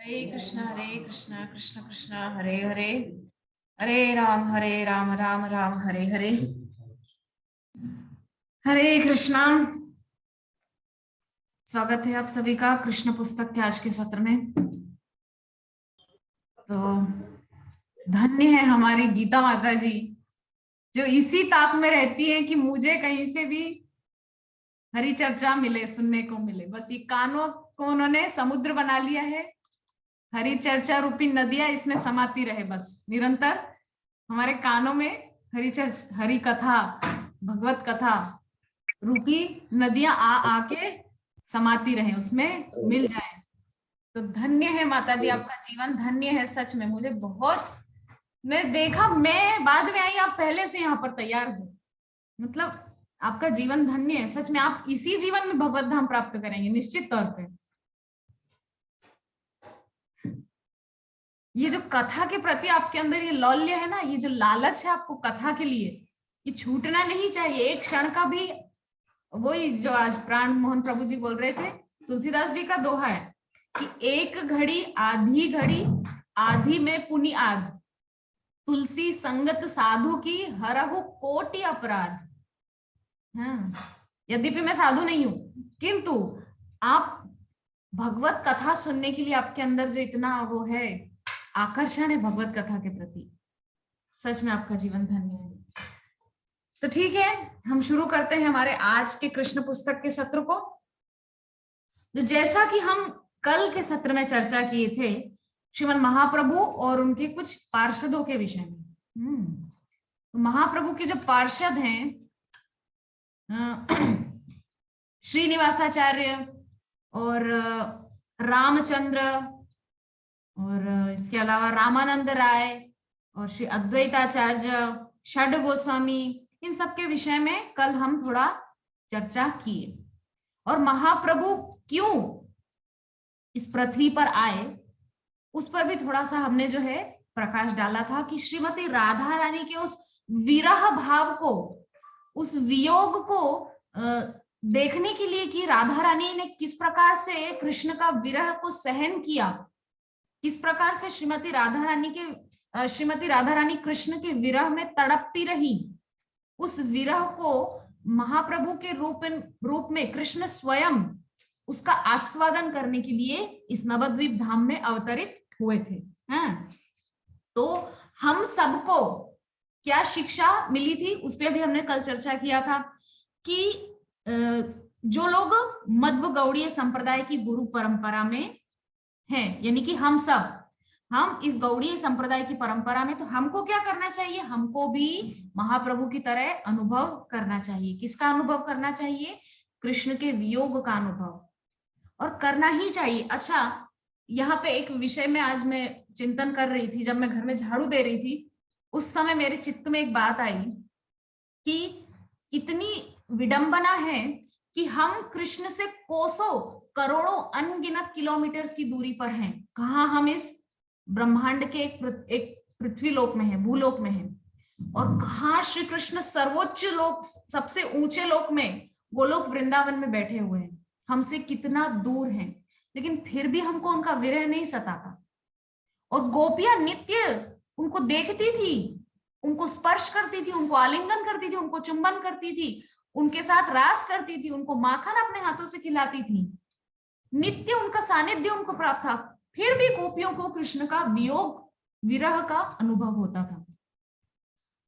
हरे कृष्णा कृष्ण कृष्ण हरे हरे, हरे राम राम राम हरे हरे। हरे कृष्णा। स्वागत है आप सभी का कृष्ण पुस्तक के आज के सत्र में। तो धन्य है हमारी गीता माता जी, जो इसी ताक में रहती है कि मुझे कहीं से भी हरि चर्चा मिले, सुनने को मिले। बस ये कानों को उन्होंने समुद्र बना लिया है, हरि चर्चा रूपी नदियां इसमें समाती रहे। बस निरंतर हमारे कानों में हरि कथा, भगवत कथा रूपी नदियां आके समाती रहे, उसमें मिल जाए। तो धन्य है माता जी, आपका जीवन धन्य है सच में। मुझे बहुत, मैं देखा, मैं बाद में आई, आप पहले से यहाँ पर तैयार थे। मतलब आपका जीवन धन्य है सच में। आप इसी जीवन में भगवत धाम प्राप्त करेंगे निश्चित तौर पे। ये जो कथा के प्रति आपके अंदर ये लौल्य है ना, ये जो लालच है आपको कथा के लिए, ये छूटना नहीं चाहिए एक क्षण का भी। वही जो आज प्राण मोहन प्रभु जी बोल रहे थे, तुलसीदास जी का दोहा है कि एक घड़ी आधी घड़ी, आधी में पुनि आध, तुलसी संगत साधु की हरहु कोटि अपराध। हाँ, यद्यपि मैं साधु नहीं हूं, किंतु आप भगवत कथा सुनने के लिए आपके अंदर जो इतना वो है, आकर्षण है भगवत कथा के प्रति, सच में आपका जीवन धन्य है। तो ठीक है, हम शुरू करते हैं हमारे आज के कृष्ण पुस्तक के सत्र को। तो जैसा कि हम कल के सत्र में चर्चा किए थे श्रीमन महाप्रभु और उनके कुछ पार्षदों के विषय में। तो महाप्रभु के जो पार्षद हैं, श्रीनिवासाचार्य और रामचंद्र, और इसके अलावा रामानंद राय और श्री अद्वैताचार्य, षड गोस्वामी, इन सब के विषय में कल हम थोड़ा चर्चा किए। और महाप्रभु क्यों इस पृथ्वी पर आए उस पर भी थोड़ा सा हमने जो है प्रकाश डाला था कि श्रीमती राधा रानी के उस विरह भाव को, उस वियोग को देखने के लिए कि राधा रानी ने किस प्रकार से कृष्ण का विरह को सहन किया, किस प्रकार से श्रीमती राधा रानी कृष्ण के विरह में तड़पती रही। उस विरह को महाप्रभु के रूप में कृष्ण स्वयं उसका आस्वादन करने के लिए इस नवद्वीप धाम में अवतरित हुए थे। तो हम सबको क्या शिक्षा मिली थी उस पर भी हमने कल चर्चा किया था कि जो लोग मध्व गौड़ीय संप्रदाय की गुरु परंपरा में हैं, यानी कि हम सब, हम इस गौड़ीय संप्रदाय की परंपरा में, तो हमको क्या करना चाहिए? हमको भी महाप्रभु की तरह अनुभव करना चाहिए। किसका अनुभव करना चाहिए? कृष्ण के वियोग का अनुभव, और करना ही चाहिए। अच्छा, यहाँ पे एक विषय में आज मैं चिंतन कर रही थी, जब मैं घर में झाड़ू दे रही थी उस समय मेरे चित्त में एक बात आई कि कितनी विडंबना है कि हम कृष्ण से कोसों करोड़ों अनगिनत किलोमीटर की दूरी पर हैं। कहाँ? हम इस ब्रह्मांड के एक पृथ्वी लोक में है, भूलोक में है, और कहाँ श्री कृष्ण सर्वोच्च लोक, सबसे ऊंचे लोक में, गोलोक वृंदावन में बैठे हुए हैं। हमसे कितना दूर हैं, लेकिन फिर भी हमको उनका विरह नहीं सताता। और गोपियां नित्य उनको देखती थी, उनको स्पर्श करती थी, उनको आलिंगन करती थी, उनको चुंबन करती थी, उनके साथ रास करती थी, उनको माखन अपने हाथों से खिलाती थी, नित्य उनका सानिध्य उनको प्राप्त था। फिर भी गोपियों को कृष्ण का वियोग, विरह का अनुभव होता था।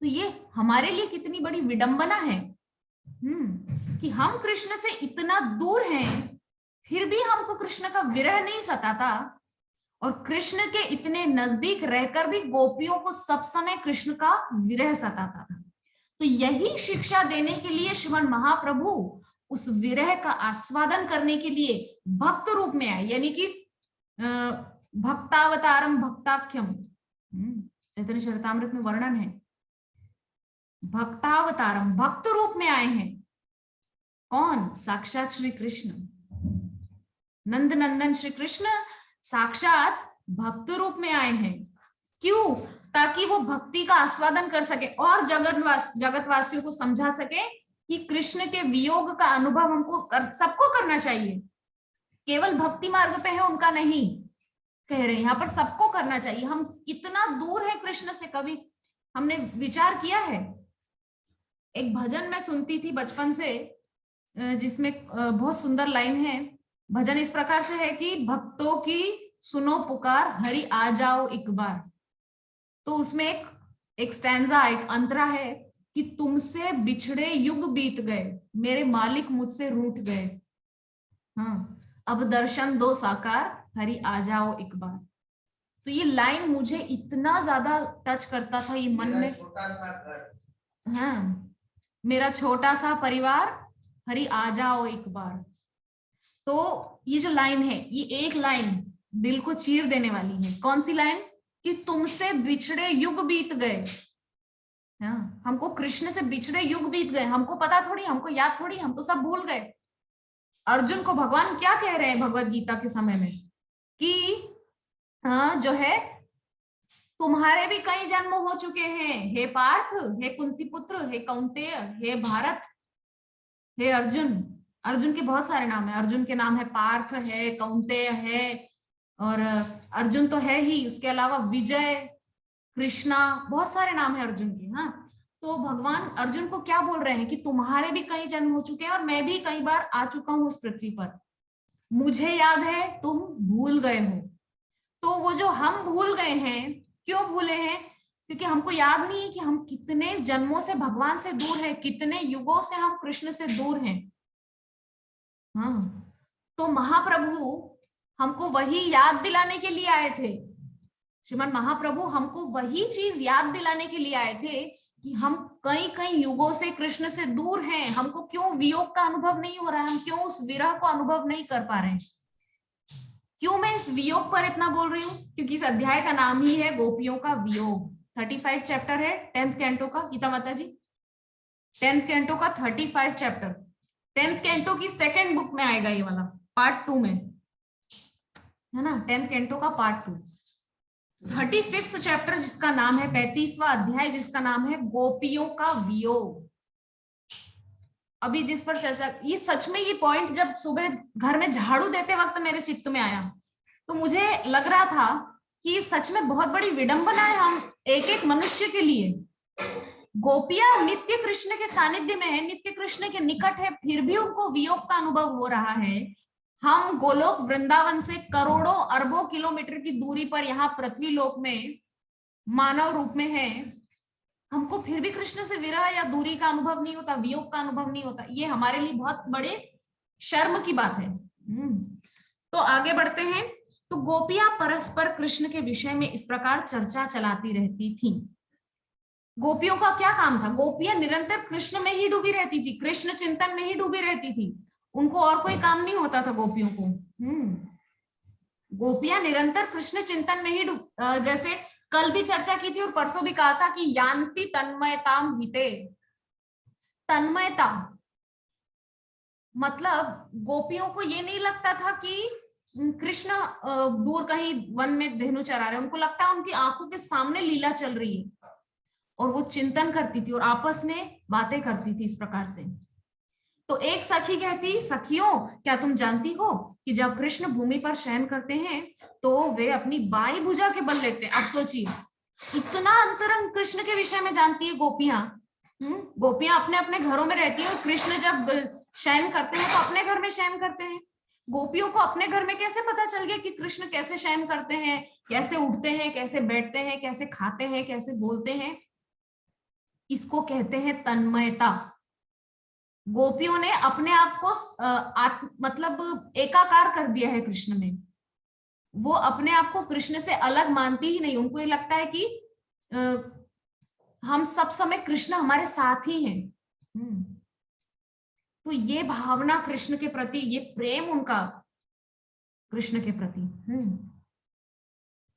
तो ये हमारे लिए कितनी बड़ी विडंबना है कि हम कृष्ण से इतना दूर हैं, फिर भी हमको कृष्ण का विरह नहीं सताता, और कृष्ण के इतने नजदीक रहकर भी गोपियों को सब समय कृष्ण का विरह सताता था। तो यही शिक्षा देने के लिए श्रीमन महाप्रभु उस विरह का आस्वादन करने के लिए भक्त रूप में आए, यानी कि भक्तावतारम भक्ताख्यम, चैतन्य चरितामृत में वर्णन है, भक्तावतारम, भक्त रूप में आए हैं। कौन? साक्षात श्री कृष्ण, नंद नंदन श्री कृष्ण साक्षात भक्त रूप में आए हैं। क्यों? ताकि वो भक्ति का आस्वादन कर सके और जगतवासियों को समझा सके कि कृष्ण के वियोग का अनुभव हमको सबको करना चाहिए, केवल भक्ति मार्ग पे है उनका नहीं। कह रहे हैं यहाँ पर सबको करना चाहिए। हम कितना दूर है कृष्ण से, कभी हमने विचार किया है? एक भजन मैं सुनती थी बचपन से, जिसमें बहुत सुंदर लाइन है। भजन इस प्रकार से है कि भक्तों की सुनो पुकार, हरि आ जाओ एक बार। तो उसमें एक स्टैंजा, एक अंतरा है कि तुमसे बिछड़े युग बीत गए, मेरे मालिक मुझसे रूठ गए, हाँ अब दर्शन दो साकार, हरि आ जाओ एक बार। तो ये लाइन मुझे इतना ज्यादा टच करता था, ये मन में, छोटा सा घर, हाँ मेरा छोटा सा परिवार, हरि आ जाओ एक बार। तो ये जो लाइन है, ये एक लाइन दिल को चीर देने वाली है। कौन सी लाइन? कि तुमसे बिछड़े युग बीत गए। हाँ, हमको कृष्ण से बिछड़े युग बीत गए, हमको पता थोड़ी, हमको याद थोड़ी, हम तो सब भूल गए। अर्जुन को भगवान क्या कह रहे हैं भगवत गीता के समय में कि जो है तुम्हारे भी कई जन्म हो चुके हैं, हे पार्थ, हे कुंती पुत्र, हे कौंतेय, हे भारत, हे अर्जुन। अर्जुन के बहुत सारे नाम है, अर्जुन के नाम है पार्थ है, कौंतेय है, और अर्जुन तो है ही, उसके अलावा विजय, कृष्णा, बहुत सारे नाम है अर्जुन के। हाँ, तो भगवान अर्जुन को क्या बोल रहे हैं कि तुम्हारे भी कई जन्म हो चुके हैं और मैं भी कई बार आ चुका हूं उस पृथ्वी पर, मुझे याद है, तुम भूल गए हो। तो वो जो हम भूल गए हैं, क्यों भूले हैं? क्योंकि हमको याद नहीं है कि हम कितने जन्मों से भगवान से दूर हैं, कितने युगों से हम कृष्ण से दूर हैं। हाँ, तो महाप्रभु हमको वही याद दिलाने के लिए आए थे। श्रीमान महाप्रभु हमको वही चीज याद दिलाने के लिए आए थे कि हम कई कई युगों से कृष्ण से दूर हैं, हमको क्यों वियोग का अनुभव नहीं हो रहा है, हम क्यों उस विरह को अनुभव नहीं कर पा रहे हैं। क्यों मैं इस वियोग पर इतना बोल रही हूँ? क्योंकि इस अध्याय का नाम ही है गोपियों का वियोग। 35 चैप्टर है 10th कैंटो का, गीता माता जी 10th कैंटो का 35 चैप्टर, 10th कैंटो की सेकंड बुक में आएगा ये वाला, पार्ट 2 में, है ना, 10th कैंटो का पार्ट 2। 35th चैप्टर जिसका नाम है, 35वां अध्याय जिसका नाम है गोपियों का वियोग। अभी जिस पर चर्चा, ये सच में ये पॉइंट जब सुबह घर में झाड़ू देते वक्त मेरे चित्त में आया, तो मुझे लग रहा था कि सच में बहुत बड़ी विडंबना है हम एक एक मनुष्य के लिए। गोपियां नित्य कृष्ण के सानिध्य में है, नित्य कृष्ण के निकट है, फिर भी उनको वियोग का अनुभव हो रहा है। हम गोलोक वृंदावन से करोड़ों अरबों किलोमीटर की दूरी पर यहाँ पृथ्वी लोक में मानव रूप में है, हमको फिर भी कृष्ण से विरह या दूरी का अनुभव नहीं होता, वियोग का अनुभव नहीं होता। ये हमारे लिए बहुत बड़े शर्म की बात है। तो आगे बढ़ते हैं। तो गोपियां परस्पर कृष्ण के विषय में इस प्रकार चर्चा चलाती रहती थी। गोपियों का क्या काम था? गोपियां निरंतर कृष्ण में ही डूबी रहती थी, कृष्ण चिंतन में ही डूबी रहती थी, उनको और कोई काम नहीं होता था गोपियों को। गोपियां निरंतर कृष्ण चिंतन में ही जैसे कल भी चर्चा की थी और परसों भी कहा था कि यान्ति तन्मयताम हिते। तन्मयता मतलब गोपियों को ये नहीं लगता था कि कृष्ण दूर कहीं वन में धेनु चरा रहे, उनको लगता है उनकी आंखों के सामने लीला चल रही है, और वो चिंतन करती थी और आपस में बातें करती थी इस प्रकार से। तो एक सखी कहती, सखियों क्या तुम जानती हो कि जब कृष्ण भूमि पर शयन करते हैं तो वे अपनी बाई भुजा के बल लेते हैं। अब सोचिए, इतना अंतरंग कृष्ण के विषय में जानती है गोपियां। गोपियां अपने अपने घरों में रहती है, कृष्ण जब शयन करते हैं तो अपने घर में शयन करते हैं। गोपियों को अपने घर में कैसे पता चल गया कि कृष्ण कैसे शयन करते हैं, कैसे उठते हैं, कैसे बैठते हैं, कैसे खाते हैं, कैसे बोलते हैं? इसको कहते हैं तन्मयता। गोपियों ने अपने आप को मतलब एकाकार कर दिया है कृष्ण में। वो अपने आप को कृष्ण से अलग मानती ही नहीं, उनको ये लगता है कि हम सब समय कृष्ण हमारे साथ ही हैं। तो ये भावना कृष्ण के प्रति, ये प्रेम उनका कृष्ण के प्रति।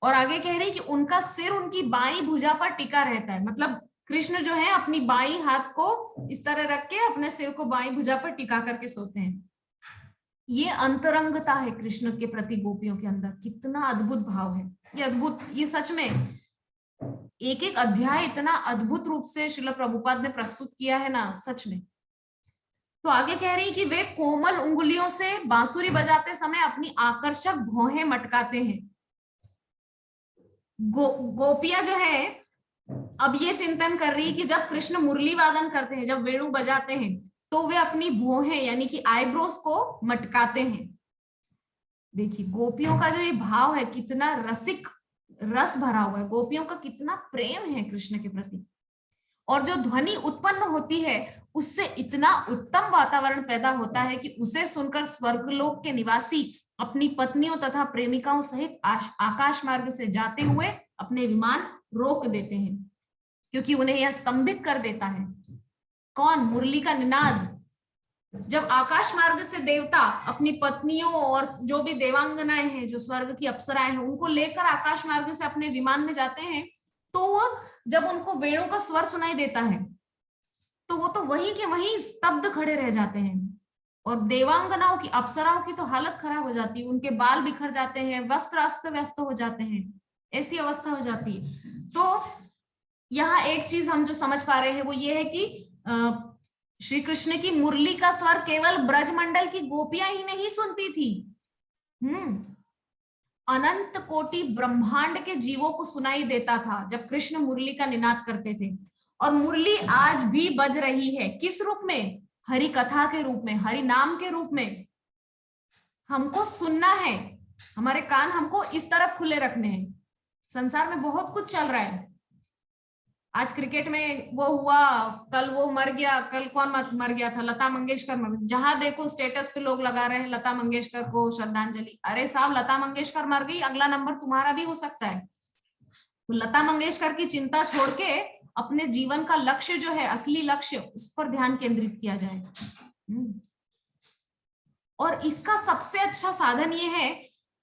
और आगे कह रही कि उनका सिर उनकी बाई भुजा पर टिका रहता है, मतलब कृष्ण जो है अपनी बाई हाथ को इस तरह रख के अपने सिर को बाई भुजा पर टिका करके सोते हैं। ये अंतरंगता है कृष्ण के प्रति गोपियों के अंदर, कितना अद्भुत भाव है ये, अद्भुत, ये सच में एक एक अध्याय इतना अद्भुत रूप से श्रील प्रभुपाद ने प्रस्तुत किया है ना, सच में। तो आगे कह रही कि वे कोमल उंगलियों से बांसुरी बजाते समय अपनी आकर्षक भौहें मटकाते हैं। गोपियां जो है अब ये चिंतन कर रही है कि जब कृष्ण मुरली वादन करते हैं, जब वेणु बजाते हैं, तो वे अपनी भौहें यानी कि आईब्रोज को मटकाते हैं। देखिए गोपियों का जो ये भाव है कितना रसिक, रस भरा हुआ है, गोपियों का कितना प्रेम है कृष्ण के प्रति। और जो ध्वनि उत्पन्न होती है उससे इतना उत्तम वातावरण पैदा होता है कि उसे सुनकर स्वर्गलोक के निवासी अपनी पत्नियों तथा प्रेमिकाओं सहित आकाश मार्ग से जाते हुए अपने विमान रोक देते हैं, क्योंकि उन्हें यह स्तंभित कर देता है। कौन? मुरली का निनाद। जब आकाश मार्ग से देवता अपनी पत्नियों और जो भी देवांगनाएं हैं, जो स्वर्ग की अप्सराएं हैं, उनको लेकर आकाश मार्ग से अपने विमान में जाते हैं, तो वो जब उनको वेणु का स्वर सुनाई देता है तो वो तो वहीं के वहीं स्तब्ध खड़े रह जाते हैं। और देवांगनाओं की, अप्सराओं की तो हालत खराब हो जाती है, उनके बाल बिखर जाते हैं, वस्त्र अस्त व्यस्त हो जाते हैं, ऐसी अवस्था हो जाती है। तो यहाँ एक चीज हम जो समझ पा रहे हैं वो ये है कि श्री कृष्ण की मुरली का स्वर केवल ब्रजमंडल की गोपियां ही नहीं सुनती थी, अनंत कोटि ब्रह्मांड के जीवों को सुनाई देता था जब कृष्ण मुरली का निनाद करते थे। और मुरली आज भी बज रही है, किस रूप में? हरि कथा के रूप में, हरि नाम के रूप में। हमको सुनना है, हमारे कान हमको इस तरफ खुले रखने हैं। संसार में बहुत कुछ चल रहा है, आज क्रिकेट में वो हुआ, कल वो मर गया, कल कौन मर गया था, लता मंगेशकर मर गई। जहां देखो स्टेटस पे लोग लगा रहे हैं लता मंगेशकर को श्रद्धांजलि। अरे साहब, लता मंगेशकर मर गई, अगला नंबर तुम्हारा भी हो सकता है। तो लता मंगेशकर की चिंता छोड़ के अपने जीवन का लक्ष्य जो है, असली लक्ष्य, उस पर ध्यान केंद्रित किया जाए। और इसका सबसे अच्छा साधन ये है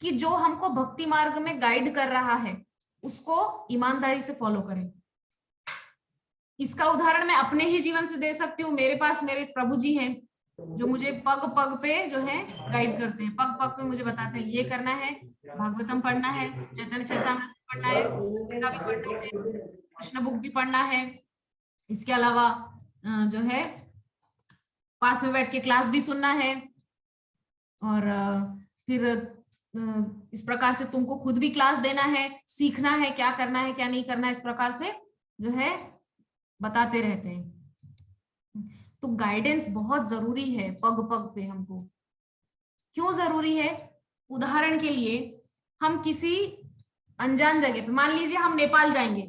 कि जो हमको भक्ति मार्ग में गाइड कर रहा है उसको ईमानदारी से फॉलो करें। इसका उदाहरण मैं अपने ही जीवन से दे सकती हूँ। मेरे पास मेरे प्रभु जी हैं जो मुझे पग पग पे जो है गाइड करते हैं, पग पग पे मुझे बताते हैं ये करना है, भागवतम पढ़ना है, चैतन्य चरितामृत पढ़ना है, गीता भी पढ़ना है, कृष्ण बुक भी पढ़ना है। इसके अलावा जो है पास में बैठ के क्लास भी सुनना है। और फिर इस प्रकार से तुमको खुद भी क्लास देना है, सीखना है क्या करना है क्या नहीं करना है, इस प्रकार से जो है बताते रहते हैं। तो गाइडेंस बहुत जरूरी है पग पग पे हमको। क्यों जरूरी है? उदाहरण के लिए हम किसी अनजान जगह पे, मान लीजिए हम नेपाल जाएंगे,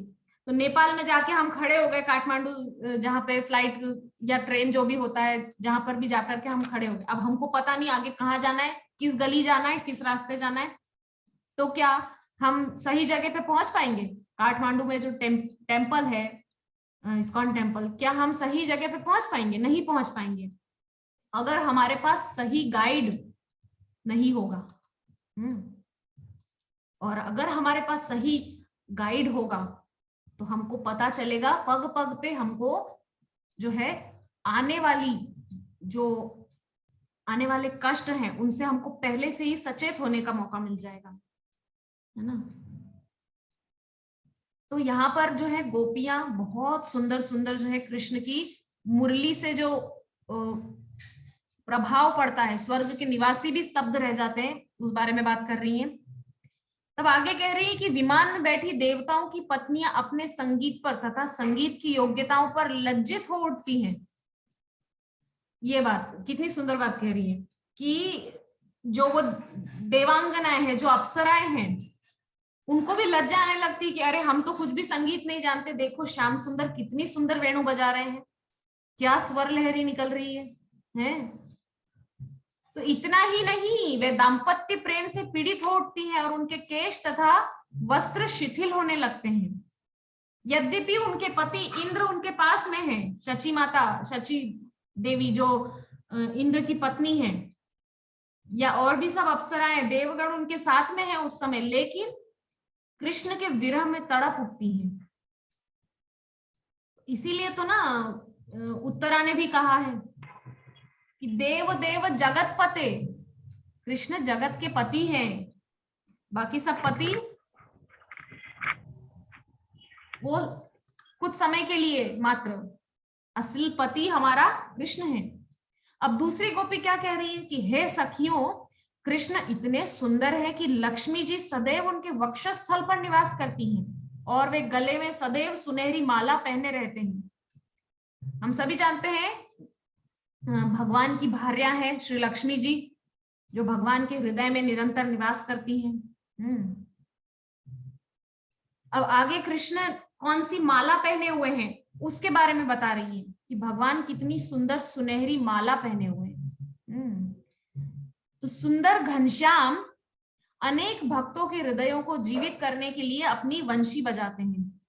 तो नेपाल में जाके हम खड़े हो गए, काठमांडू जहाँ पे फ्लाइट या ट्रेन जो भी होता है, जहां पर भी जाकर के हम खड़े हो गए। अब हमको पता नहीं आगे कहाँ जाना है, किस गली जाना है, किस रास्ते जाना है, तो क्या हम सही जगह पे पहुंच पाएंगे? काठमांडू में जो टेम्पल है, इस्कॉन टेम्पल, क्या हम सही जगह पे पहुंच पाएंगे? नहीं पहुंच पाएंगे अगर हमारे पास सही गाइड नहीं होगा। और अगर हमारे पास सही गाइड होगा तो हमको पता चलेगा पग पग पे, हमको जो है आने वाले कष्ट हैं उनसे हमको पहले से ही सचेत होने का मौका मिल जाएगा, है ना। तो यहाँ पर जो है गोपियां बहुत सुंदर सुंदर जो है कृष्ण की मुरली से जो प्रभाव पड़ता है, स्वर्ग के निवासी भी स्तब्ध रह जाते हैं, उस बारे में बात कर रही हैं। तब आगे कह रही है कि विमान में बैठी देवताओं की पत्नियां अपने संगीत पर तथा संगीत की योग्यताओं पर लज्जित हो उठती हैं। ये बात कितनी सुंदर बात कह रही है कि जो वो देवांगनाएं हैं, जो अप्सराएं हैं, उनको भी लज्जा आने लगती कि अरे हम तो कुछ भी संगीत नहीं जानते, देखो श्याम सुंदर कितनी सुंदर वेणु बजा रहे हैं, क्या स्वर लहरी निकल रही है? तो इतना ही नहीं, वे दाम्पत्य प्रेम से पीड़ित हो उठती हैं और उनके केश तथा वस्त्र शिथिल होने लगते हैं। यद्यपि उनके पति इंद्र उनके पास में है, शची माता, शची देवी जो इंद्र की पत्नी है, या और भी सब अप्सराएं देवगण उनके साथ में है उस समय, लेकिन कृष्ण के विरह में तड़प उठती हैं। इसीलिए तो ना उत्तरा ने भी कहा है कि देव देव जगत पते, कृष्ण जगत के पति हैं, बाकी सब पति वो कुछ समय के लिए मात्र, असली पति हमारा कृष्ण है। अब दूसरी गोपी क्या कह रही है कि हे सखियों, कृष्ण इतने सुंदर हैं कि लक्ष्मी जी सदैव उनके वक्षस्थल पर निवास करती हैं और वे गले में सदैव सुनहरी माला पहने रहते हैं। हम सभी जानते हैं भगवान की भार्या है श्री लक्ष्मी जी, जो भगवान के हृदय में निरंतर निवास करती हैं। अब आगे कृष्ण कौन सी माला पहने हुए हैं उसके बारे में बता रही है कि भगवान कितनी सुंदर सुनहरी माला पहने हुए हैं। तो सुंदर घनश्याम अनेक भक्तों के हृदयों को जीवित करने के लिए अपनी वंशी बजाते हैं।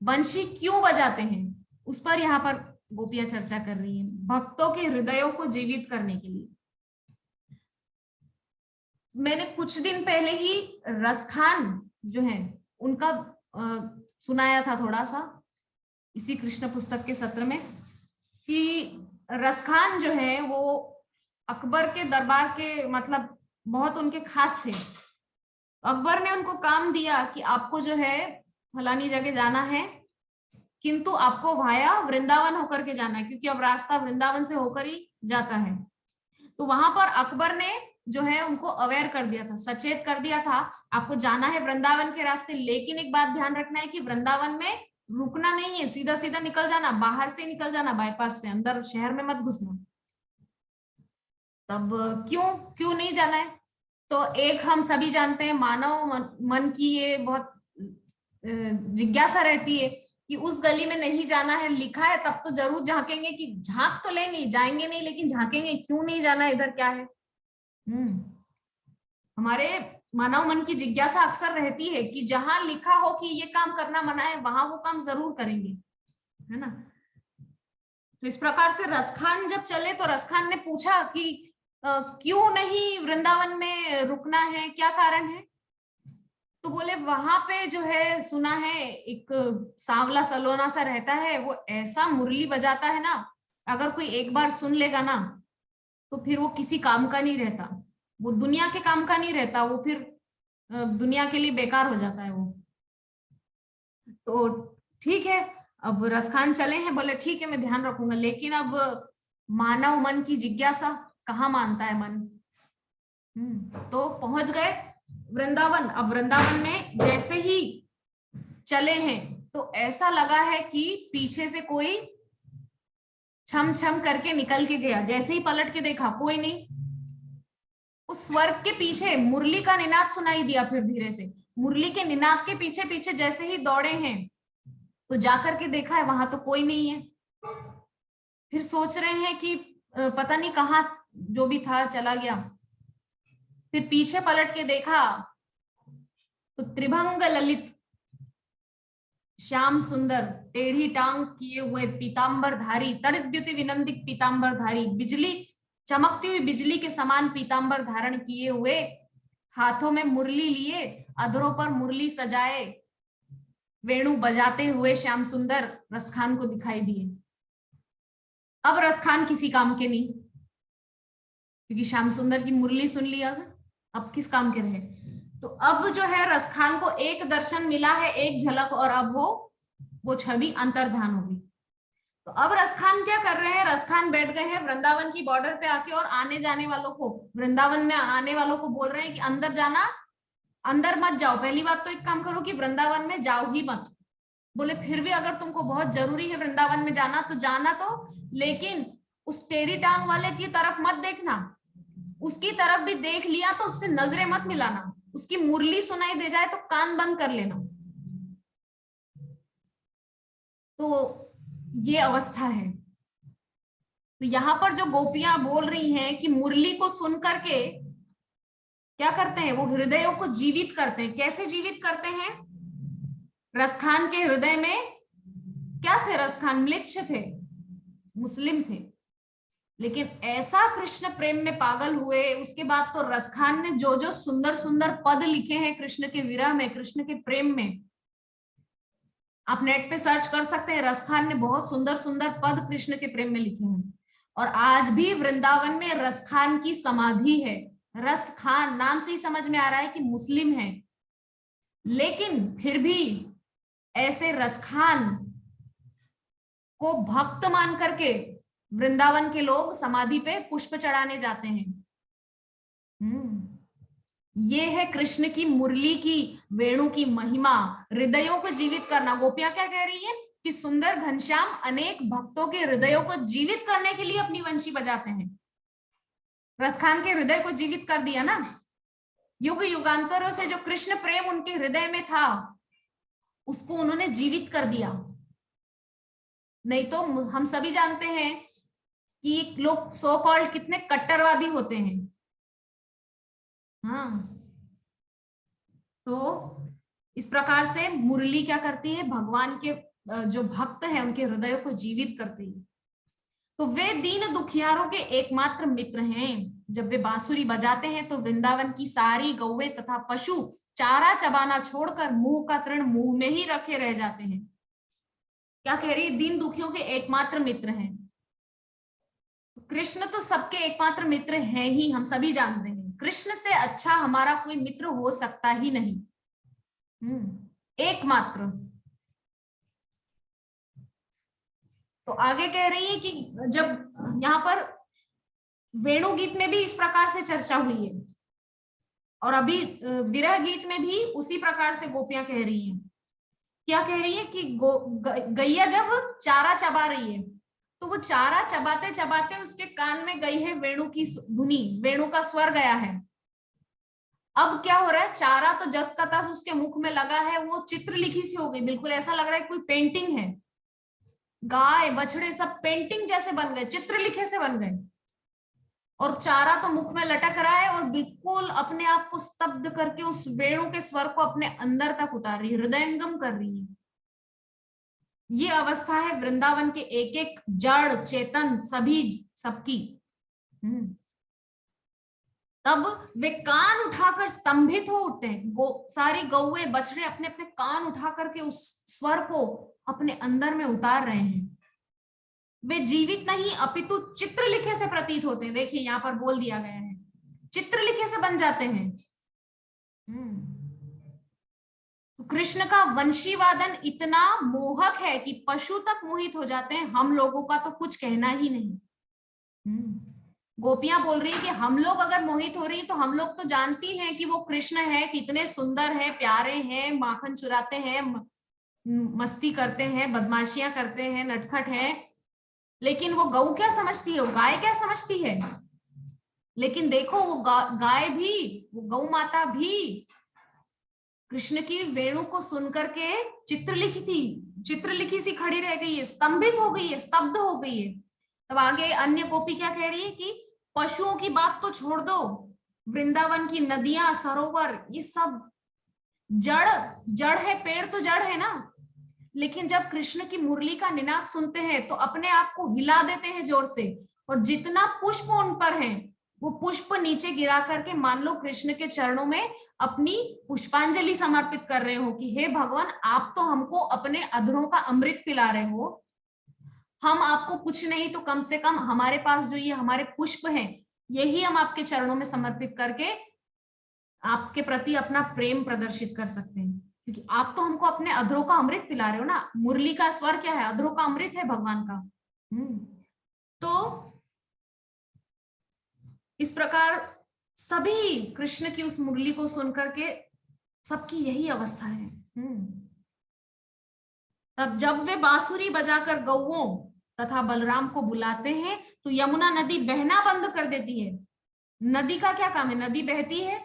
वंशी क्यों बजाते हैं उस पर यहाँ पर गोपियां चर्चा कर रही हैं। भक्तों के हृदयों को जीवित करने के लिए। मैंने कुछ दिन पहले ही रसखान जो है उनका सुनाया था थोड़ा सा इसी कृष्ण पुस्तक के सत्र में, कि रसखान जो है वो अकबर के दरबार के मतलब बहुत उनके खास थे। अकबर ने उनको काम दिया कि आपको जो है फलानी जगह जाना है, किंतु आपको वाया वृंदावन होकर के जाना है, क्योंकि अब रास्ता वृंदावन से होकर ही जाता है। तो वहां पर अकबर ने जो है उनको अवेयर कर दिया था, सचेत कर दिया था, आपको जाना है वृंदावन के रास्ते, लेकिन एक बात ध्यान रखना है कि वृंदावन में रुकना नहीं है, सीधा सीधा निकल जाना, बाहर से निकल जाना, बाईपास से, अंदर शहर में मत घुसना। तब क्यों क्यों नहीं जाना है? तो एक हम सभी जानते हैं मानव मन की ये बहुत जिज्ञासा रहती है कि उस गली में नहीं जाना है, लिखा है तब तो जरूर झांकेंगे, कि झांक तो लेंगे, जाएंगे नहीं लेकिन झांकेंगे, क्यों नहीं जाना, इधर क्या है। हमारे मानव मन की जिज्ञासा अक्सर रहती है कि जहां लिखा हो कि ये काम करना मना है वहां वो काम जरूर करेंगे, है ना। तो इस प्रकार से रसखान जब चले तो रसखान ने पूछा कि क्यों नहीं वृंदावन में रुकना है, क्या कारण है? तो बोले वहां पे जो है सुना है एक सांवला सलोना सा रहता है, वो ऐसा मुरली बजाता है ना, अगर कोई एक बार सुन लेगा ना तो फिर वो किसी काम का नहीं रहता, वो दुनिया के काम का नहीं रहता, वो फिर दुनिया के लिए बेकार हो जाता है वो। तो ठीक है, अब रसखान चले हैं, बोले ठीक है मैं ध्यान रखूंगा, लेकिन अब मानव मन की जिज्ञासा कहाँ मानता है मन। तो पहुंच गए वृंदावन। अब वृंदावन में जैसे ही चले हैं तो ऐसा लगा है कि पीछे से कोई छम छम करके निकल के गया, जैसे ही पलट के देखा कोई नहीं। उस स्वर्ग के पीछे मुरली का निनाद सुनाई दिया, फिर धीरे से मुरली के निनाद के पीछे पीछे जैसे ही दौड़े हैं तो जाकर के देखा है वहां तो कोई नहीं है। फिर सोच रहे हैं कि पता नहीं कहाँ जो भी था चला गया। फिर पीछे पलट के देखा तो त्रिभंग ललित श्याम सुंदर टेढ़ी टांग किए हुए पीतांबरधारी, तड़द्युति विनंदित पीतांबरधारी, बिजली चमकती हुई बिजली के समान पीतांबर धारण किए हुए, हाथों में मुरली लिए, अधरों पर मुरली सजाए, वेणु बजाते हुए श्याम सुंदर रसखान को दिखाई दिए। अब रसखान किसी काम के नहीं, क्योंकि श्याम सुंदर की मुरली सुन लिया, अब किस काम के रहे। तो अब जो है रसखान को एक दर्शन मिला है, एक झलक, और अब वो छवि अंतर्धान होगी। तो अब रसखान क्या कर रहे हैं, रसखान बैठ गए हैं वृंदावन की बॉर्डर पे आके, और आने जाने वालों को, वृंदावन में आने वालों को बोल रहे हैं कि अंदर जाना, अंदर मत जाओ। पहली बात तो एक काम करो कि वृंदावन में जाओ ही मत। बोले फिर भी अगर तुमको बहुत जरूरी है वृंदावन में जाना तो जाना, तो लेकिन उस टेढ़ी टांग वाले की तरफ मत देखना, उसकी तरफ भी देख लिया तो उससे नजरें मत मिलाना, उसकी मुरली सुनाई दे जाए तो कान बंद कर लेना। तो ये अवस्था है। तो यहाँ पर जो गोपियां बोल रही हैं कि मुरली को सुन करके क्या करते हैं, वो हृदयों को जीवित करते हैं। कैसे जीवित करते हैं? रसखान के हृदय में क्या थे? रसखान म्लेच्छ थे, मुस्लिम थे, लेकिन ऐसा कृष्ण प्रेम में पागल हुए। उसके बाद तो रसखान ने जो जो सुंदर सुंदर पद लिखे हैं कृष्ण के विरह में, कृष्ण के प्रेम में, आप नेट पे सर्च कर सकते हैं, रसखान ने बहुत सुंदर सुंदर पद कृष्ण के प्रेम में लिखे हैं। और आज भी वृंदावन में रसखान की समाधि है। रसखान नाम से ही समझ में आ रहा है कि मुस्लिम है, लेकिन फिर भी ऐसे रसखान को भक्त मान करके वृंदावन के लोग समाधि पे पुष्प चढ़ाने जाते हैं। ये है कृष्ण की मुरली की, वेणु की महिमा, हृदयों को जीवित करना। गोपियां क्या कह रही है कि सुंदर घनश्याम अनेक भक्तों के हृदयों को जीवित करने के लिए अपनी वंशी बजाते हैं। रसखान के हृदय को जीवित कर दिया ना, युग युगांतरों से जो कृष्ण प्रेम उनके हृदय में था उसको उन्होंने जीवित कर दिया। नहीं तो हम सभी जानते हैं कि लोग सो कॉल्ड कितने कट्टरवादी होते हैं। हाँ, तो इस प्रकार से मुरली क्या करती है, भगवान के जो भक्त हैं उनके हृदयों को जीवित करती है। तो वे दीन दुखियारों के एकमात्र मित्र हैं। जब वे बांसुरी बजाते हैं तो वृंदावन की सारी गौवे तथा पशु चारा चबाना छोड़कर मुंह का तृण मुंह में ही रखे रह जाते हैं। क्या कह रही है, दीन दुखियों के एकमात्र मित्र हैं। कृष्ण तो सबके एकमात्र मित्र हैं ही, हम सभी जानते हैं। कृष्ण से अच्छा हमारा कोई मित्र हो सकता ही नहीं। एकमात्र। तो आगे कह रही है कि जब यहाँ पर वेणु गीत में भी इस प्रकार से चर्चा हुई है और अभी विरह गीत में भी उसी प्रकार से गोपियां कह रही हैं। क्या कह रही है कि गैया जब चारा चबा रही है तो वो चारा चबाते चबाते उसके कान में गई है वेणु की धुनी, वेणु का स्वर गया है। अब क्या हो रहा है, चारा तो जस का तस उसके मुख में लगा है, वो चित्र लिखी सी हो गई, बिल्कुल ऐसा लग रहा है कोई पेंटिंग है। गाय बछड़े सब पेंटिंग जैसे बन गए, चित्र लिखे से बन गए। और चारा तो मुख में लटक रहा है और बिल्कुल अपने आप को स्तब्ध करके उस वेणु के स्वर को अपने अंदर तक उतार रही है, हृदयंगम कर रही है। ये अवस्था है वृंदावन के एक एक जड़ चेतन सभी सबकी। तब वे कान उठाकर स्तंभित हो उठते हैं। सारी गौए बछड़े अपने अपने कान उठा करके उस स्वर को अपने अंदर में उतार रहे हैं। वे जीवित नहीं अपितु चित्र लिखे से प्रतीत होते हैं। देखिए यहाँ पर बोल दिया गया है, चित्र लिखे से बन जाते हैं। कृष्ण का वंशी वादन इतना मोहक है कि पशु तक मोहित हो जाते हैं। हम लोगों का तो कुछ कहना ही नहीं। गोपियां बोल रही है कि हम लोग अगर मोहित हो रही तो हम लोग तो जानती हैं कि वो कृष्ण है, कितने सुंदर है, प्यारे हैं, माखन चुराते हैं, मस्ती करते हैं, बदमाशियां करते हैं, नटखट है। लेकिन वो गौ क्या समझती है, वो गाय क्या समझती है। लेकिन देखो वो गाय भी, वो गौ माता भी कृष्ण की वेणु को सुनकर के चित्र लिखी सी खड़ी रह गई है, स्तंभित हो गई है, स्तब्ध हो गई है। तब आगे अन्य गोपी क्या कह रही है कि पशुओं की बात तो छोड़ दो, वृंदावन की नदियां, सरोवर, ये सब जड़ है, पेड़ तो जड़ है ना। लेकिन जब कृष्ण की मुरली का निनाद सुनते हैं तो अपने आप को हिला देते हैं जोर से, और जितना पुष्प उन पर है वो पुष्प नीचे गिरा करके मान लो कृष्ण के चरणों में अपनी पुष्पांजलि समर्पित कर रहे हो कि हे भगवान, आप तो हमको अपने अधरों का अमृत पिला रहे हो। हम आपको कुछ नहीं तो कम से कम हमारे पास जो ये हमारे पुष्प हैं यही हम आपके चरणों में समर्पित करके आपके प्रति अपना प्रेम प्रदर्शित कर सकते हैं, क्योंकि आप तो हमको अपने अधरों का अमृत पिला रहे हो ना। मुरली का स्वर क्या है, अधरों का अमृत है भगवान का। तो इस प्रकार सभी कृष्ण की उस मुरली को सुनकर के सबकी यही अवस्था है। तब जब वे बांसुरी बजाकर गौओं तथा बलराम को बुलाते हैं तो यमुना नदी बहना बंद कर देती है। नदी का क्या काम है, नदी बहती है।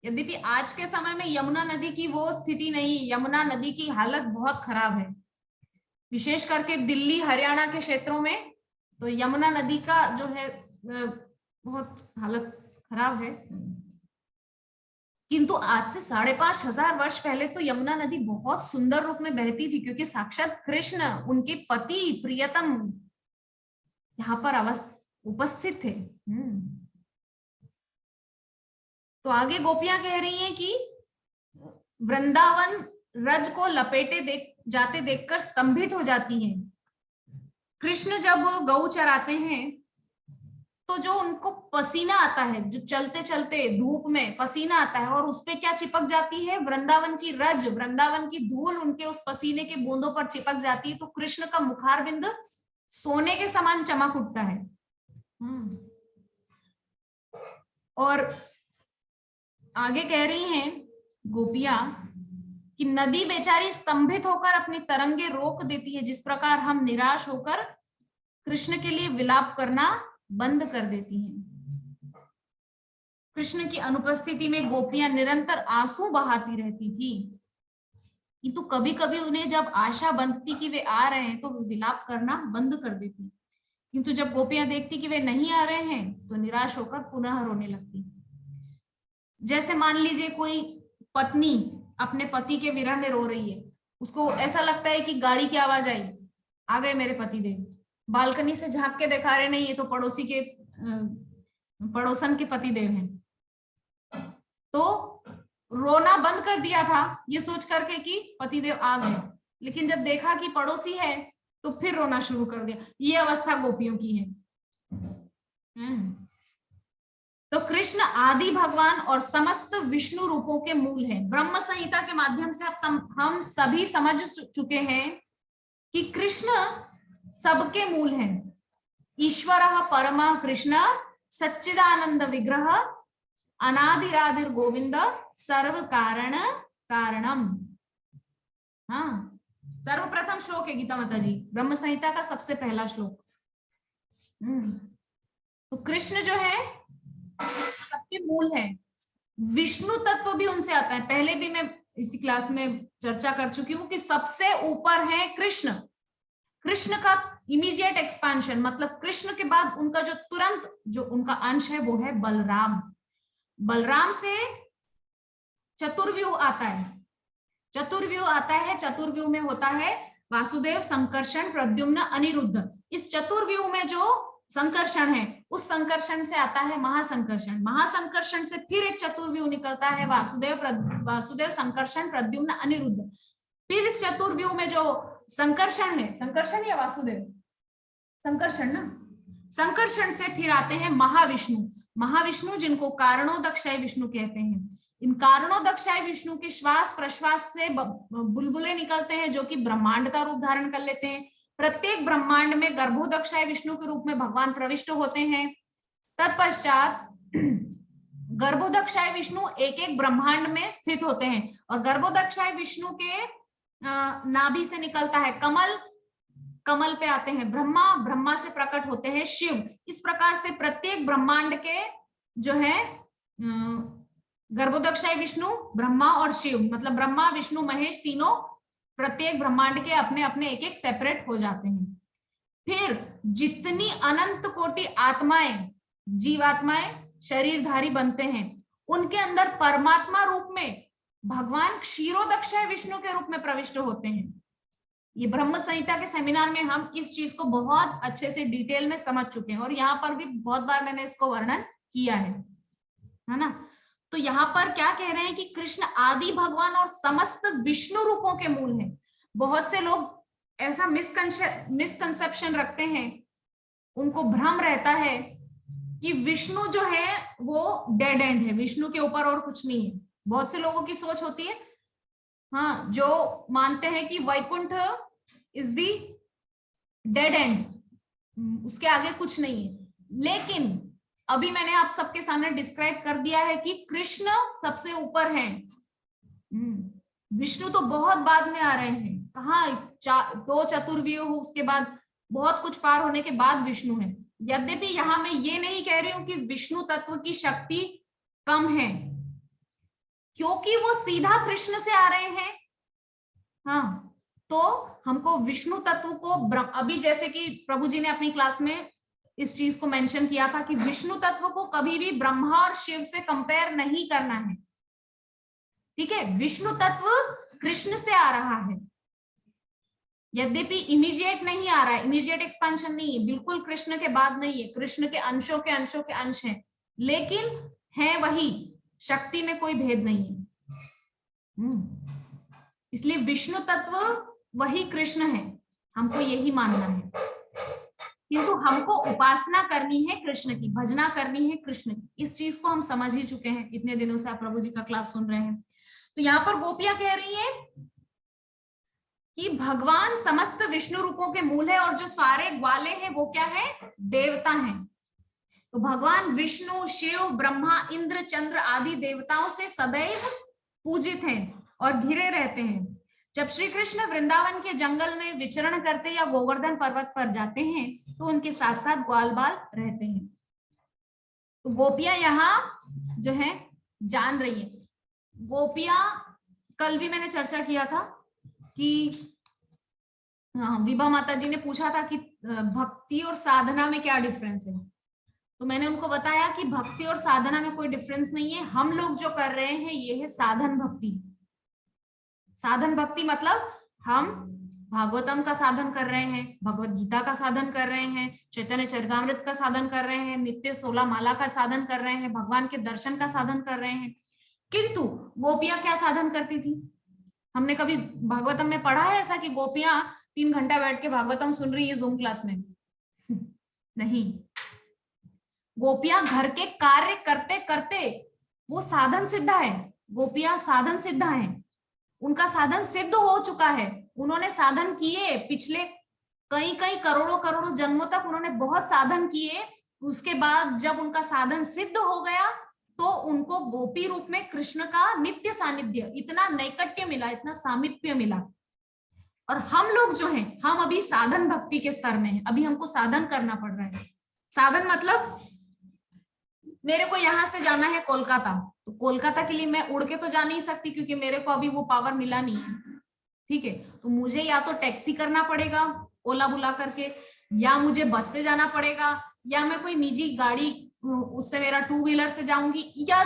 यद्यपि आज के समय में यमुना नदी की वो स्थिति नहीं, यमुना नदी की हालत बहुत खराब है, विशेष करके दिल्ली हरियाणा के क्षेत्रों में तो यमुना नदी का जो है बहुत हालत खराब है। किंतु आज से 5,500 वर्ष पहले तो यमुना नदी बहुत सुंदर रूप में बहती थी, क्योंकि साक्षात कृष्ण उनके पति प्रियतम यहाँ पर उपस्थित थे। तो आगे गोपियां कह रही हैं कि वृंदावन रज को लपेटे जाते देखकर स्तंभित हो जाती हैं। कृष्ण जब गौ चराते हैं तो जो उनको पसीना आता है, जो चलते चलते धूप में पसीना आता है और उसपे क्या चिपक जाती है, वृंदावन की रज, वृंदावन की धूल उनके उस पसीने के बूंदों पर चिपक जाती है। तो कृष्ण का मुखारबिंद सोने के समान चमक उठता है। और आगे कह रही हैं गोपियां कि नदी बेचारी स्तंभित होकर अपनी तरंगे रोक देती है, जिस प्रकार हम निराश होकर कृष्ण के लिए विलाप करना बंद कर देती हैं। कृष्ण की अनुपस्थिति में गोपियां निरंतर आंसू बहाती रहती थी, किंतु कभी कभी उन्हें जब आशा बंधती कि वे आ रहे हैं तो वो विलाप करना बंद कर देती, किंतु जब गोपियां देखती कि वे नहीं आ रहे हैं तो निराश होकर पुनः रोने लगती। जैसे मान लीजिए कोई पत्नी अपने पति के विरह में रो रही है, उसको ऐसा लगता है कि गाड़ी की आवाज आई, आ गए मेरे पति देव, बालकनी से झांक के दिखा रहे, नहीं ये तो पड़ोसी के पड़ोसन के पति देव हैं, तो रोना बंद कर दिया था ये सोच करके कि पतिदेव आ गए, लेकिन जब देखा कि पड़ोसी है तो फिर रोना शुरू कर दिया। ये अवस्था गोपियों की है। तो कृष्ण आदि भगवान और समस्त विष्णु रूपों के मूल है। ब्रह्म संहिता के माध्यम से हम सभी समझ चुके हैं कि कृष्ण सबके मूल हैं। ईश्वरः परमः कृष्ण सच्चिदानंद विग्रह अनादिरादिर गोविंद सर्व कारण कारणम। हाँ, सर्वप्रथम श्लोक है गीता माता जी, ब्रह्म संहिता का सबसे पहला श्लोक। तो कृष्ण जो है सबके मूल है। विष्णु तत्व भी उनसे आता है, पहले भी मैं इसी क्लास में चर्चा कर चुकी हूँ कि सबसे ऊपर है कृष्ण। कृष्ण का इमीडिएट एक्सपांशन मतलब कृष्ण के बाद उनका जो तुरंत जो उनका अंश है वो है बलराम। बलराम से चतुर्व्यूह आता है। चतुर्व्यूह आता है, चतुर्व्यूह में होता है वासुदेव, संकर्षण, प्रद्युम्न, अनिरुद्ध। इस चतुर्व्यूह में जो संकर्षण है उस संकर्षण से आता है महासंकर्षण। महासंकर्षण से फिर एक चतुर्व्यूह निकलता है वासुदेव, संकर्षण, प्रद्युम्न, अनिरुद्ध। फिर इस चतुर्व्यूह में जो संकर्षण है, संकर्षण या वासुदेव, संकर्षण ना, संकर्षण से फिर आते हैं महाविष्णु। महाविष्णु जिनको कारणोदक्षाय विष्णु कहते हैं। इन कारणोदक्षाय विष्णु के श्वास प्रश्वास से बुलबुले निकलते हैं जो कि ब्रह्मांड का रूप धारण कर लेते हैं। प्रत्येक ब्रह्मांड में गर्भोदक्षाय विष्णु के रूप में भगवान प्रविष्ट होते हैं। तत्पश्चात गर्भोदक्षाय विष्णु एक एक ब्रह्मांड में स्थित होते हैं और गर्भोदक्षाय विष्णु के नाभि से निकलता है कमल, कमल पे आते हैं ब्रह्मा, ब्रह्मा से प्रकट होते हैं शिव। इस प्रकार से प्रत्येक ब्रह्मांड के जो है गर्भोदक्षाय विष्णु, ब्रह्मा और शिव, मतलब ब्रह्मा विष्णु महेश तीनों प्रत्येक ब्रह्मांड के अपने अपने एक एक सेपरेट हो जाते हैं। फिर जितनी अनंत कोटि आत्माएं, जीवात्माएं शरीरधारी बनते हैं, उनके अंदर परमात्मा रूप में भगवान क्षीरोदक्षाय विष्णु के रूप में प्रविष्ट होते हैं। ये ब्रह्म संहिता के सेमिनार में हम इस चीज को बहुत अच्छे से डिटेल में समझ चुके हैं और यहाँ पर भी बहुत बार मैंने इसको वर्णन किया है ना। तो यहाँ पर क्या कह रहे हैं कि कृष्ण आदि भगवान और समस्त विष्णु रूपों के मूल हैं। बहुत से लोग ऐसा मिसकंसेप्शन रखते हैं, उनको भ्रम रहता है कि विष्णु जो है वो डेड एंड है, विष्णु के ऊपर और कुछ नहीं है। बहुत से लोगों की सोच होती है, हाँ, जो मानते हैं कि Vaikuntha is the dead end, उसके आगे कुछ नहीं है। लेकिन अभी मैंने आप सबके सामने डिस्क्राइब कर दिया है कि कृष्ण सबसे ऊपर हैं। विष्णु तो बहुत बाद में आ रहे हैं। कहाँ, दो चतुर्व्यूह, उसके बाद बहुत कुछ पार होने के बाद विष्णु है। यद्यपि यहाँ मैं ये नहीं कह रही हूं कि विष्णु तत्व की शक्ति कम है, क्योंकि वो सीधा कृष्ण से आ रहे हैं। हाँ, तो हमको विष्णु तत्व को अभी जैसे कि प्रभु जी ने अपनी क्लास में इस चीज को मेंशन किया था कि विष्णु तत्व को कभी भी ब्रह्मा और शिव से कंपेयर नहीं करना है। ठीक है, विष्णु तत्व कृष्ण से आ रहा है, यद्यपि इमीडिएट नहीं आ रहा है, इमीडिएट एक्सपेंशन नहीं है, बिल्कुल कृष्ण के बाद नहीं है, कृष्ण के अंशों के अंशों के अंश हैं, लेकिन है वही, शक्ति में कोई भेद नहीं है। इसलिए विष्णु तत्व वही कृष्ण है, हमको यही मानना है। किंतु हमको उपासना करनी है कृष्ण की, भजना करनी है कृष्ण की। इस चीज को हम समझ ही चुके हैं, इतने दिनों से आप प्रभु जी का क्लास सुन रहे हैं। तो यहाँ पर गोपियां कह रही है कि भगवान समस्त विष्णु रूपों के मूल है और जो सारे ग्वाले हैं वो क्या है, देवता हैं। तो भगवान विष्णु, शिव, ब्रह्मा, इंद्र, चंद्र आदि देवताओं से सदैव पूजित हैं और घिरे रहते हैं। जब श्री कृष्ण वृंदावन के जंगल में विचरण करते या गोवर्धन पर्वत पर जाते हैं तो उनके साथ साथ ग्वाल बाल रहते हैं। तो गोपियां यहाँ जो है जान रही है। गोपियां, कल भी मैंने चर्चा किया था कि विभा माता जी ने पूछा था कि भक्ति और साधना में क्या डिफरेंस है। तो मैंने उनको बताया कि भक्ति और साधना में कोई डिफरेंस नहीं है। हम लोग जो कर रहे हैं ये है साधन भक्ति। साधन भक्ति मतलब हम भागवतम का साधन कर रहे हैं, भगवत गीता का साधन कर रहे हैं, चैतन्य चरितामृत का साधन कर रहे हैं, नित्य 16 माला का साधन कर रहे हैं, भगवान के दर्शन का साधन कर रहे हैं। किंतु गोपियां क्या साधन करती थी? हमने कभी भागवतम में पढ़ा है ऐसा कि गोपियां 3 घंटा बैठ के भागवतम सुन रही है जूम क्लास में? नहीं। गोपियां घर के कार्य करते करते, वो साधन सिद्धा है। गोपियां साधन सिद्धा है, उनका साधन सिद्ध हो चुका है। उन्होंने साधन किए पिछले कई कई करोड़ों करोड़ों जन्मों तक, उन्होंने बहुत साधन किए। उसके बाद जब उनका साधन सिद्ध हो गया तो उनको गोपी रूप में कृष्ण का नित्य सानिध्य, इतना नैकट्य मिला, इतना सामीप्य मिला। और हम लोग जो हैं, हम अभी साधन भक्ति के स्तर में हैं। अभी हमको साधन करना पड़ रहा है। साधन मतलब मेरे को यहां से जाना है कोलकाता, तो कोलकाता के लिए मैं उड़ के तो जा नहीं सकती क्योंकि मेरे को अभी वो पावर मिला नहीं है। ठीक है, तो मुझे या तो टैक्सी करना पड़ेगा ओला बुला करके, या मुझे बस से जाना पड़ेगा, या मैं कोई निजी गाड़ी, उससे मेरा 2 व्हीलर से जाऊंगी, या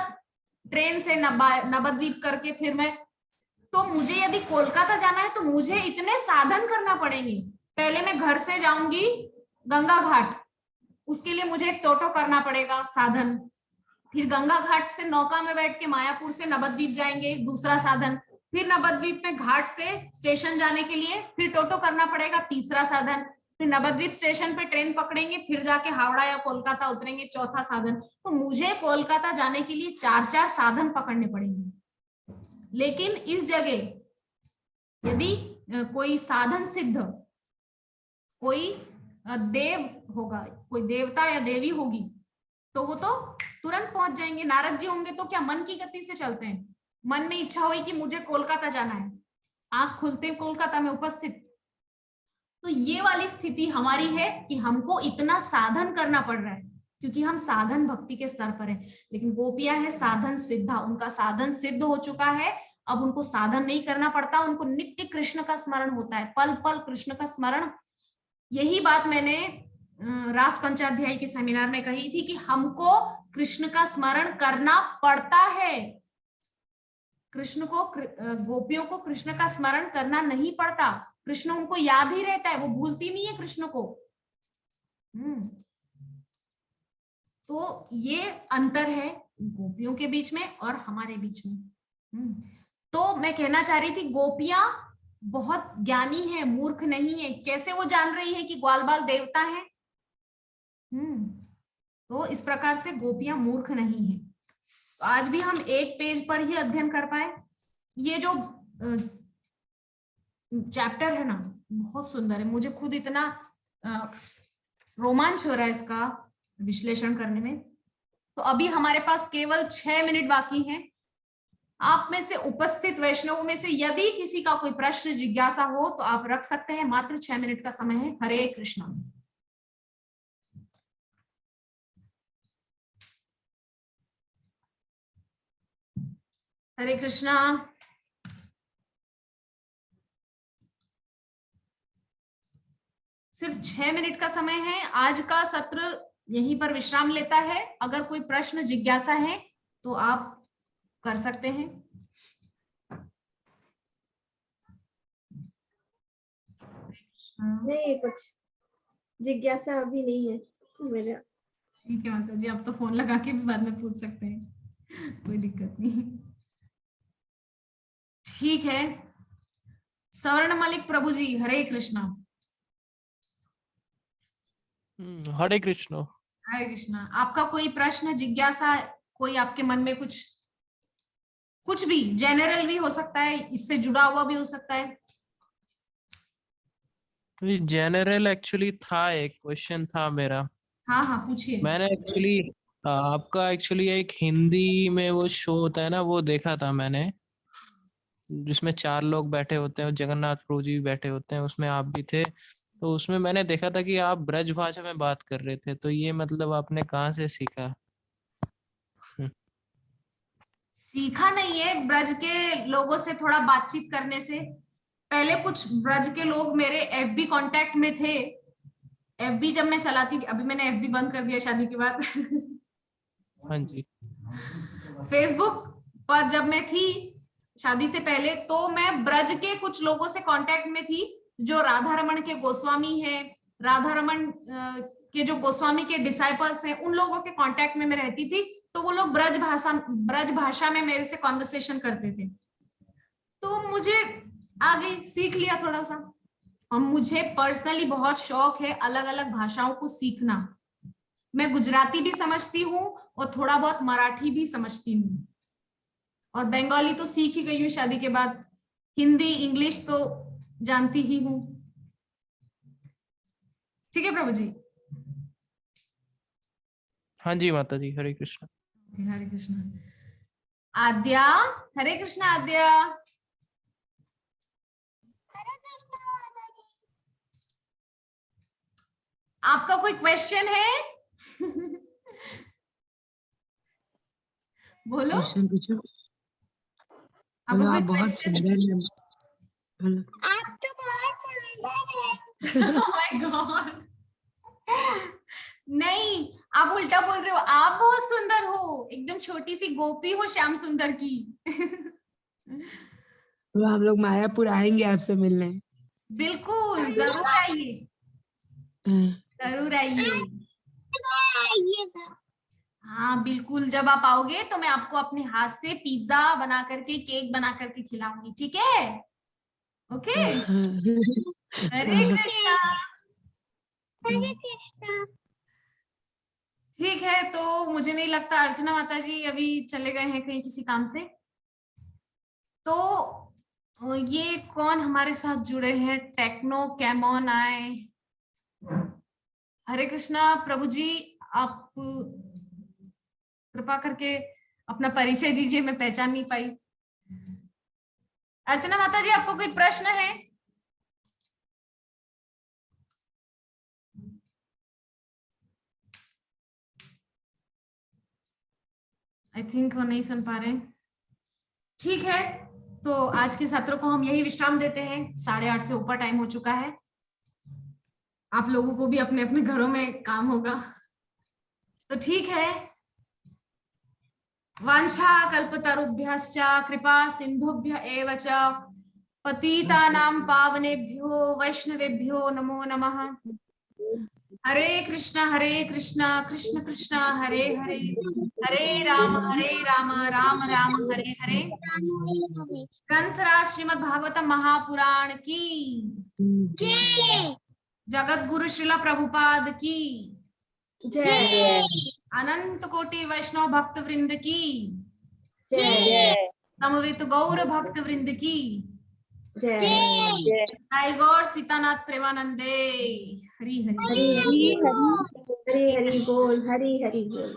ट्रेन से नवद्वीप करके फिर मैं। तो मुझे यदि कोलकाता जाना है तो मुझे इतने साधन करना पड़ेंगे। पहले मैं घर से जाऊंगी गंगा घाट, उसके लिए मुझे एक टोटो करना पड़ेगा साधन। फिर गंगा घाट से नौका में बैठ के मायापुर से नवद्वीप जाएंगे, दूसरा साधन। फिर नवद्वीप में घाट से स्टेशन जाने के लिए फिर टोटो करना पड़ेगा, तीसरा साधन। फिर नवद्वीप स्टेशन पे ट्रेन पकड़ेंगे, फिर जाके हावड़ा या कोलकाता उतरेंगे, चौथा साधन। तो मुझे कोलकाता जाने के लिए 4-4 साधन पकड़ने पड़ेंगे। लेकिन इस जगह यदि कोई साधन सिद्ध, कोई देव होगा, कोई देवता या देवी होगी, तो वो तो तुरंत पहुंच जाएंगे। नारद जी होंगे तो क्या मन की गति से चलते हैं। मन में इच्छा हुई कि मुझे कोलकाता जाना है, आंख खुलते कोलकाता में उपस्थित। तो ये वाली स्थिति हमारी है कि हमको इतना साधन करना पड़ रहा है क्योंकि हम साधन भक्ति के स्तर पर हैं। लेकिन गोपियां है साधन सिद्धा, उनका साधन सिद्ध हो चुका है। अब उनको साधन नहीं करना पड़ता, उनको नित्य कृष्ण का स्मरण होता है, पल पल कृष्ण का स्मरण। यही बात मैंने रास पंचाध्यायी के सेमिनार में कही थी कि हमको कृष्ण का स्मरण करना पड़ता है। कृष्ण को, गोपियों को कृष्ण का स्मरण करना नहीं पड़ता। कृष्ण उनको याद ही रहता है, वो भूलती नहीं है कृष्ण को। तो ये अंतर है गोपियों के बीच में और हमारे बीच में। तो मैं कहना चाह रही थी गोपियां बहुत ज्ञानी है, मूर्ख नहीं है। कैसे वो जान रही है कि ग्वाल बाल देवता है? तो इस प्रकार से गोपियां मूर्ख नहीं है। तो आज भी हम एक पेज पर ही अध्ययन कर पाए। ये जो चैप्टर है ना, बहुत सुंदर है। मुझे खुद इतना रोमांच हो रहा है इसका विश्लेषण करने में। तो अभी हमारे पास केवल 6 मिनट बाकी हैं। आप में से उपस्थित वैष्णवों में से यदि किसी का कोई प्रश्न जिज्ञासा हो तो आप रख सकते हैं। मात्र 6 मिनट का समय है। हरे कृष्णा। हरे कृष्णा। सिर्फ 6 मिनट का समय है। आज का सत्र यहीं पर विश्राम लेता है। अगर कोई प्रश्न जिज्ञासा है तो आप कर सकते हैं। नहीं, कुछ जिज्ञासा अभी नहीं है मेरे। ठीक है माता जी, आप तो फोन लगा के भी बाद में पूछ सकते हैं, कोई दिक्कत नहीं। ठीक है, स्वर्ण मलिक प्रभु जी, हरे कृष्णा। हरे कृष्ण। हरे कृष्णा। आपका कोई प्रश्न जिज्ञासा, कोई आपके मन में कुछ भी, जेनरल भी हो सकता है, इससे जुड़ा हुआ भी हो सकता है। जनरल एक्चुअली था, एक क्वेश्चन था मेरा। हाँ हाँ पूछिए। मैंने एक्चुअली आपका एक्चुअली एक हिंदी में वो शो होता है ना, वो देखा था मैंने, जिसमें 4 लोग बैठे होते हैं, जगन्नाथ प्रभु जी भी बैठे होते हैं, उसमें आप भी थे। तो उसमें मैंने देखा था कि आप ब्रज भाषा में बात कर रहे थे, तो ये मतलब आपने कहाँ से सीखा? सीखा नहीं है, ब्रज के लोगों से थोड़ा बातचीत करने से। पहले कुछ ब्रज के लोग मेरे एफबी कांटेक्ट में थे। एफबी जब मैं चलाती थी, अभी मैंने एफबी बंद कर दिया शादी के बाद। हाँ जी। फेसबुक पर जब मैं थी शादी से पहले, तो मैं ब्रज के कुछ लोगों से कांटेक्ट में थी, जो राधा रमन के गोस्वामी हैं, राधा रमन के जो गोस्वामी के डिसाइपल्स हैं, उन लोगों के कांटेक्ट में मैं रहती थी। तो वो लोग ब्रज भाषा में मेरे से कॉन्वर्सेशन करते थे, तो मुझे आगे सीख लिया थोड़ा सा। और मुझे पर्सनली बहुत शौक है अलग अलग भाषाओं को सीखना। मैं गुजराती भी समझती हूँ और थोड़ा बहुत मराठी भी समझती हूँ, और बंगाली तो सीख ही गई हूँ शादी के बाद। हिंदी इंग्लिश तो जानती ही हूँ। ठीक है प्रभु जी। हाँ जी माता जी, हरे कृष्ण। हरे कृष्ण। आद्या, हरे कृष्ण आद्या। आपका कोई क्वेश्चन है? बोलो। क्वेश्चन पूछो। आपका कोई आप बहुत क्वेश्चन? सुंदर हैं। आप तो बहुत सुंदर है। Oh my God. नहीं, आप उल्टा बोल रहे हो। आप बहुत सुंदर हो, एकदम छोटी सी गोपी हो श्याम सुंदर की। तो हम लोग मायापुर आएंगे आपसे मिलने। बिल्कुल जरूर आइए, जरूर आइए। हाँ बिल्कुल, जब आप आओगे तो मैं आपको अपने हाथ से पिज्जा बना करके, केक बना करके खिलाऊंगी, ठीक है? ओके। हरे कृष्णा। ठीक है, तो मुझे नहीं लगता अर्चना माता जी अभी चले गए हैं कहीं किसी काम से। तो ये कौन हमारे साथ जुड़े हैं? टेक्नो कैमॉन आए। हरे कृष्णा प्रभु जी, आप कृपा करके अपना परिचय दीजिए, मैं पहचान नहीं पाई। अर्चना माता जी, आपको कोई प्रश्न है? आई थिंक वो नहीं सुन पा रहे। ठीक है, तो आज के सत्र को हम यही विश्राम देते हैं। 8:30 से ऊपर टाइम हो चुका है। आप लोगों को भी अपने अपने घरों में काम होगा, तो ठीक है। वांछा कल्पतरुभ्यश्च कृपा सिंधुभ्य एव च पतितानां पावनेभ्यो वैष्णवेभ्यो नमो नमः। हरे कृष्णा कृष्ण कृष्ण हरे हरे, हरे राम राम राम हरे हरे। ग्रंथराज श्रीमद् भागवतम महापुराण की जगत गुरु श्रीला प्रभुपाद की जय। अनंत कोटि वैष्णव भक्त वृंद की जय। समवेत गौर भक्त वृंद की जय। जय गौर सीतानाथ प्रेमानंदे। हरि हरि। हरि हरि हरि हरि बोल, हरि हरि बोल।